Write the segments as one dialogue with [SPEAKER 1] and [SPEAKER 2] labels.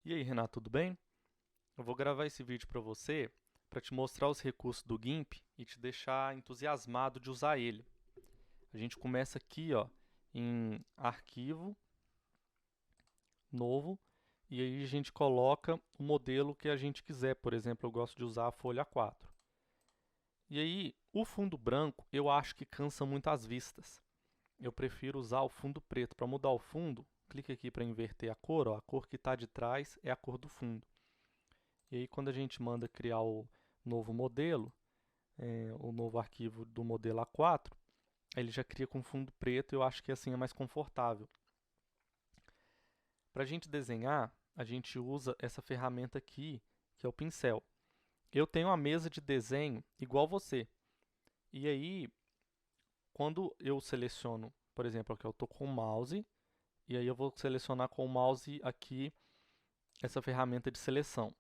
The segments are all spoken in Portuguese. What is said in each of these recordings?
[SPEAKER 1] E aí, Renato, tudo bem? Eu vou gravar esse vídeo para você para te mostrar os recursos do GIMP e te deixar entusiasmado de usar ele. A gente começa aqui, ó, em Arquivo, Novo, e aí a gente coloca o modelo que a gente quiser. Por exemplo, eu gosto de usar a folha 4. E aí, o fundo branco eu acho que cansa muito as vistas. Eu prefiro usar o fundo preto. Para mudar o fundo, clique aqui para inverter a cor, ó, a cor que está de trás é a cor do fundo. E aí, quando a gente manda criar o novo modelo, o novo arquivo do modelo A4, ele já cria com fundo preto e eu acho que assim é mais confortável. Para a gente desenhar, a gente usa essa ferramenta aqui, que é o pincel. Eu tenho uma mesa de desenho igual você. E aí, quando eu seleciono, por exemplo, aqui eu estou com o mouse, e aí eu vou selecionar com o mouse aqui essa ferramenta de seleção.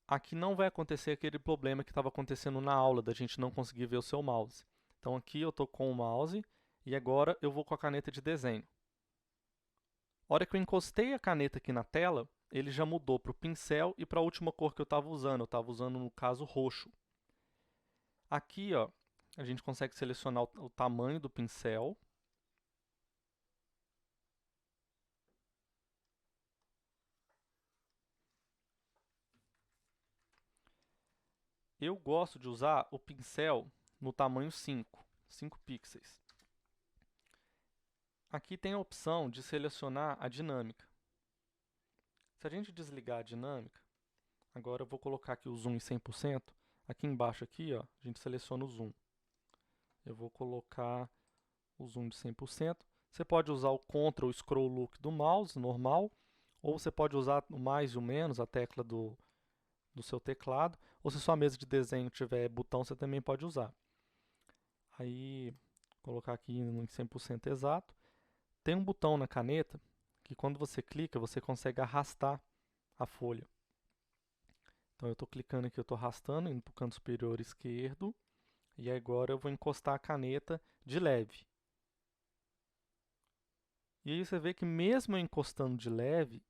[SPEAKER 1] Aqui não vai acontecer aquele problema que estava acontecendo na aula, da gente não conseguir ver o seu mouse. Então aqui eu estou com o mouse e agora eu vou com a caneta de desenho. A hora que eu encostei a caneta aqui na tela, ele já mudou para o pincel e para a última cor que eu estava usando. Eu estava usando, no caso, roxo. Aqui, ó, a gente consegue selecionar o tamanho do pincel. Eu gosto de usar o pincel no tamanho 5 pixels. Aqui tem a opção de selecionar a dinâmica. Se a gente desligar a dinâmica, agora eu vou colocar aqui o zoom em 100%. Aqui embaixo, aqui, ó, a gente seleciona o zoom. Eu vou colocar o zoom de 100%. Você pode usar o Ctrl Scroll Look do mouse, normal, ou você pode usar o mais e o menos, a tecla do seu teclado, ou se sua mesa de desenho tiver botão, você também pode usar. Aí, colocar aqui em 100% exato. Tem um botão na caneta que quando você clica, você consegue arrastar a folha. Então eu estou clicando aqui, eu estou arrastando, indo para o canto superior esquerdo, e agora eu vou encostar a caneta de leve. E aí você vê que mesmo eu encostando de leve,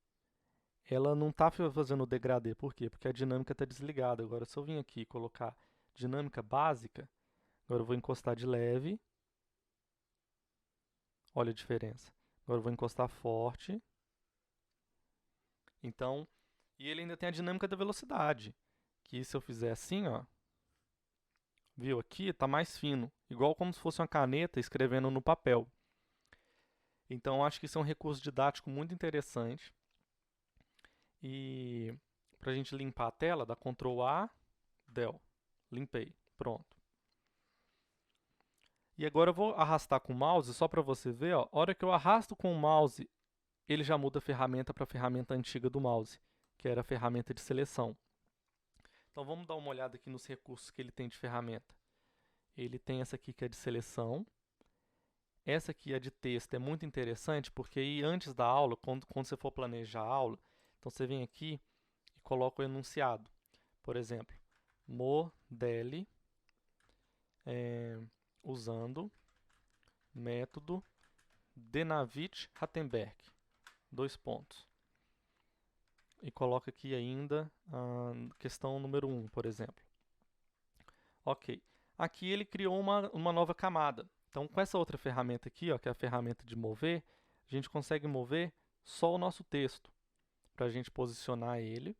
[SPEAKER 1] ela não está fazendo o degradê. Por quê? Porque a dinâmica está desligada. Agora se eu vim aqui e colocar dinâmica básica, agora eu vou encostar de leve, olha a diferença. Agora eu vou encostar forte. Então, e ele ainda tem a dinâmica da velocidade, que se eu fizer assim, ó, viu aqui, está mais fino, igual como se fosse uma caneta escrevendo no papel. Então, acho que isso é um recurso didático muito interessante. E para a gente limpar a tela, dá Ctrl A, Del, limpei, pronto. E agora eu vou arrastar com o mouse, só para você ver, ó, a hora que eu arrasto com o mouse, ele já muda a ferramenta para a ferramenta antiga do mouse, que era a ferramenta de seleção. Então vamos dar uma olhada aqui nos recursos que ele tem de ferramenta. Ele tem essa aqui que é de seleção. Essa aqui, a de texto, é muito interessante porque aí antes da aula, quando você for planejar a aula, então você vem aqui e coloca o enunciado. Por exemplo, modele usando método Dennavitch-Rattenberg. Dois pontos. E coloca aqui ainda a questão número 1, por exemplo. Ok. Aqui ele criou uma nova camada. Então, com essa outra ferramenta aqui, ó, que é a ferramenta de mover, a gente consegue mover só o nosso texto. Para a gente posicionar ele.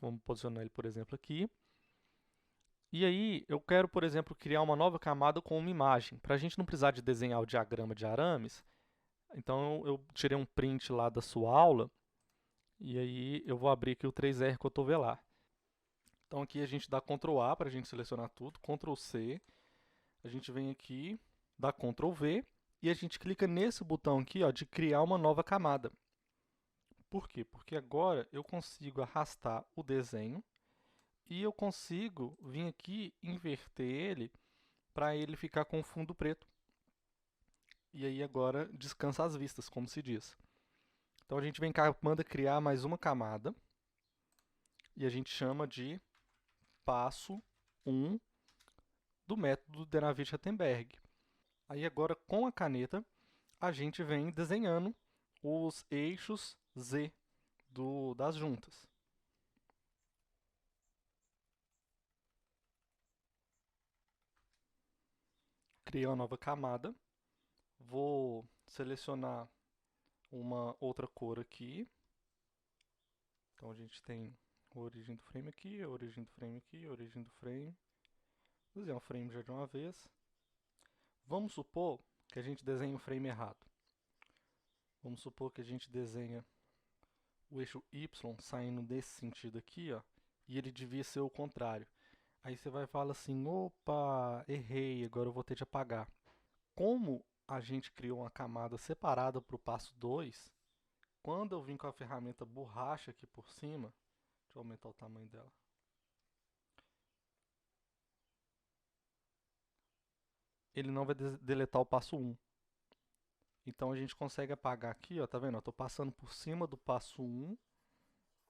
[SPEAKER 1] Vamos posicionar ele, por exemplo, aqui. E aí, eu quero, por exemplo, criar uma nova camada com uma imagem. Para a gente não precisar de desenhar o diagrama de arames, então eu tirei um print lá da sua aula, e aí eu vou abrir aqui o 3R cotovelar. Então aqui a gente dá Ctrl A para a gente selecionar tudo, Ctrl C, a gente vem aqui, dá Ctrl V, e a gente clica nesse botão aqui, ó, de criar uma nova camada. Por quê? Porque agora eu consigo arrastar o desenho e eu consigo vir aqui inverter ele para ele ficar com fundo preto. E aí agora descansa as vistas, como se diz. Então a gente vem cá, manda criar mais uma camada e a gente chama de passo 1 do método Dennavitch-Rattenberg. Aí agora com a caneta a gente vem desenhando os eixos Z das juntas. Criei uma nova camada. Vou selecionar uma outra cor aqui. Então a gente tem a origem do frame aqui, a origem do frame aqui, a origem do frame. Vou desenhar o frame já de uma vez. Vamos supor que a gente desenhe o frame errado. Vamos supor que a gente desenha o eixo Y saindo desse sentido aqui, ó, e ele devia ser o contrário. Aí você vai falar assim, opa, errei, agora eu vou ter de apagar. Como a gente criou uma camada separada para o passo 2, quando eu vim com a ferramenta borracha aqui por cima, deixa eu aumentar o tamanho dela. Ele não vai deletar o passo 1. Então a gente consegue apagar aqui, ó, tá vendo? Eu estou passando por cima do passo 1,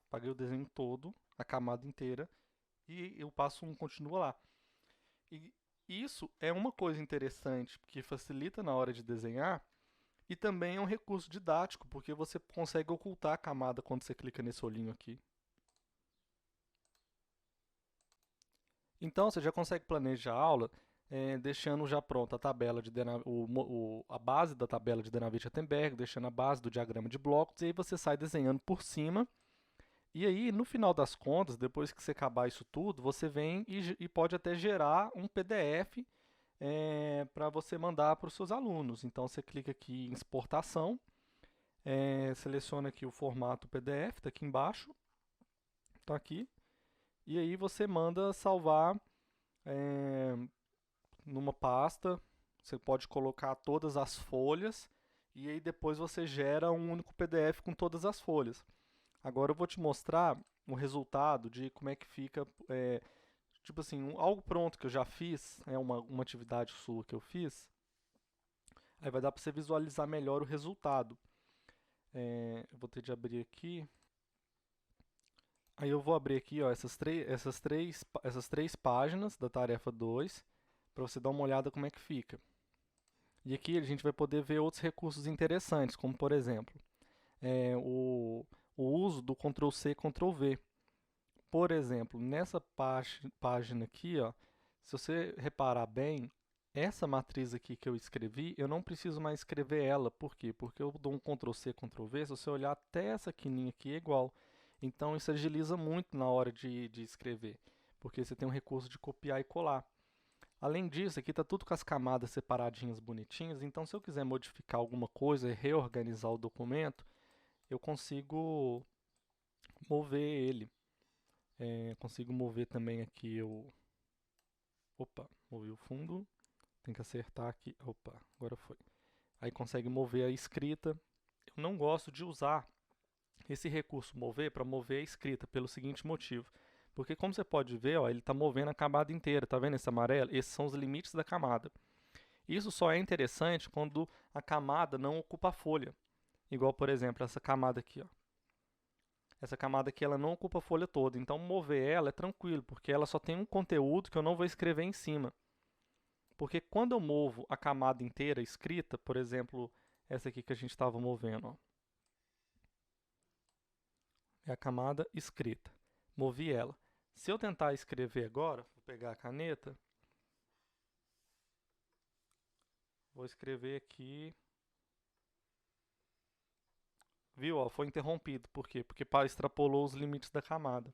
[SPEAKER 1] apaguei o desenho todo, a camada inteira, e o passo 1 continua lá. E isso é uma coisa interessante, que facilita na hora de desenhar, e também é um recurso didático, porque você consegue ocultar a camada quando você clica nesse olhinho aqui. Então você já consegue planejar a aula deixando já pronta a tabela de a base da tabela de Denavit-Rattenberg, deixando a base do diagrama de blocos, e aí você sai desenhando por cima. E aí, no final das contas, depois que você acabar isso tudo, você vem e pode até gerar um PDF para você mandar para os seus alunos. Então você clica aqui em exportação, seleciona aqui o formato PDF, está aqui embaixo, está aqui, e aí você manda salvar numa pasta. Você pode colocar todas as folhas e aí depois você gera um único PDF com todas as folhas. Agora eu vou te mostrar o resultado de como é que fica, tipo assim, algo pronto que eu já fiz, uma atividade sua que eu fiz. Aí vai dar para você visualizar melhor o resultado. Eu vou ter de abrir aqui. Aí eu vou abrir aqui, ó, essas três páginas da tarefa 2, para você dar uma olhada como é que fica. E aqui a gente vai poder ver outros recursos interessantes, como por exemplo, o uso do Ctrl+C, Ctrl+V. Por exemplo, nessa página aqui, ó, se você reparar bem, essa matriz aqui que eu escrevi, eu não preciso mais escrever ela. Por quê? Porque eu dou um Ctrl+C, Ctrl+V, se você olhar até essa quininha aqui é igual. Então isso agiliza muito na hora de escrever, porque você tem um recurso de copiar e colar. Além disso, aqui está tudo com as camadas separadinhas bonitinhas, então se eu quiser modificar alguma coisa e reorganizar o documento, eu consigo mover ele. Consigo mover também aqui o... Opa, movi o fundo. Tem que acertar aqui. Opa, agora foi. Aí consegue mover a escrita. Eu não gosto de usar esse recurso mover para mover a escrita, pelo seguinte motivo. Porque como você pode ver, ó, ele está movendo a camada inteira. Tá vendo esse amarelo? Esses são os limites da camada. Isso só é interessante quando a camada não ocupa a folha. Igual, por exemplo, essa camada aqui, ó. Essa camada aqui ela não ocupa a folha toda, então mover ela é tranquilo, porque ela só tem um conteúdo que eu não vou escrever em cima. Porque quando eu movo a camada inteira escrita, por exemplo, essa aqui que a gente estava movendo, ó, é a camada escrita. Movi ela. Se eu tentar escrever agora, vou pegar a caneta, vou escrever aqui. Viu? Ó, foi interrompido. Por quê? Porque extrapolou os limites da camada.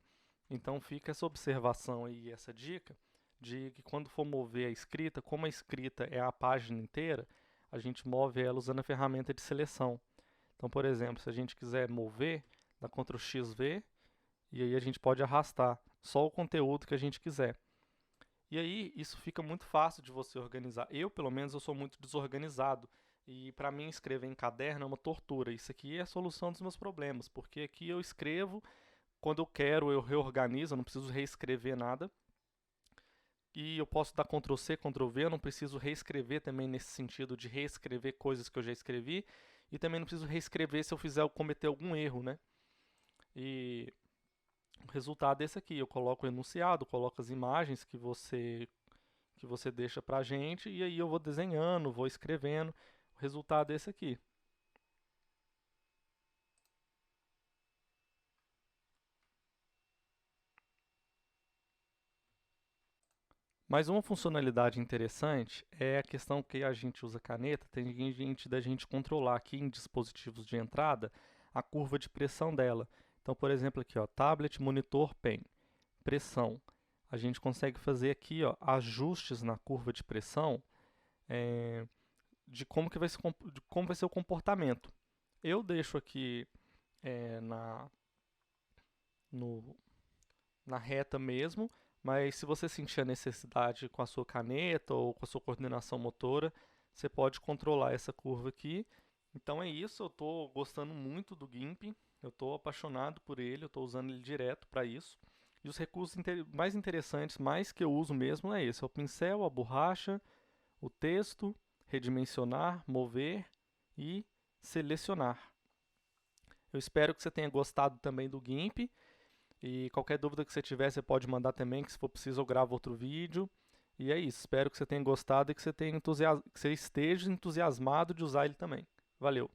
[SPEAKER 1] Então fica essa observação aí, essa dica, de que quando for mover a escrita, como a escrita é a página inteira, a gente move ela usando a ferramenta de seleção. Então, por exemplo, se a gente quiser mover, dá Ctrl+X+V, e aí a gente pode arrastar só o conteúdo que a gente quiser. E aí, isso fica muito fácil de você organizar. Eu, pelo menos, eu sou muito desorganizado. E para mim, escrever em caderno é uma tortura. Isso aqui é a solução dos meus problemas, porque aqui eu escrevo, quando eu quero, eu reorganizo, eu não preciso reescrever nada. E eu posso dar Ctrl+C, Ctrl+V, eu não preciso reescrever também nesse sentido de reescrever coisas que eu já escrevi. E também não preciso reescrever se eu cometer algum erro, né? E o resultado é esse aqui. Eu coloco o enunciado, coloco as imagens que você deixa pra gente, e aí eu vou desenhando, vou escrevendo. O resultado é esse aqui. Mas uma funcionalidade interessante é a questão que a gente usa caneta, tem gente da gente controlar aqui em dispositivos de entrada a curva de pressão dela. Então, por exemplo, aqui, ó, tablet, monitor, pen, pressão. A gente consegue fazer aqui, ó, ajustes na curva de pressão de como vai ser o comportamento. Eu deixo aqui no, na reta mesmo, mas se você sentir a necessidade com a sua caneta ou com a sua coordenação motora, você pode controlar essa curva aqui. Então é isso, eu estou gostando muito do GIMP, eu estou apaixonado por ele, eu estou usando ele direto para isso. E os recursos mais interessantes, mais que eu uso mesmo, é esse: é o pincel, a borracha, o texto, redimensionar, mover e selecionar. Eu espero que você tenha gostado também do GIMP. E qualquer dúvida que você tiver, você pode mandar também, que se for preciso eu gravo outro vídeo. E é isso, espero que você tenha gostado e que você esteja entusiasmado de usar ele também. Valeu!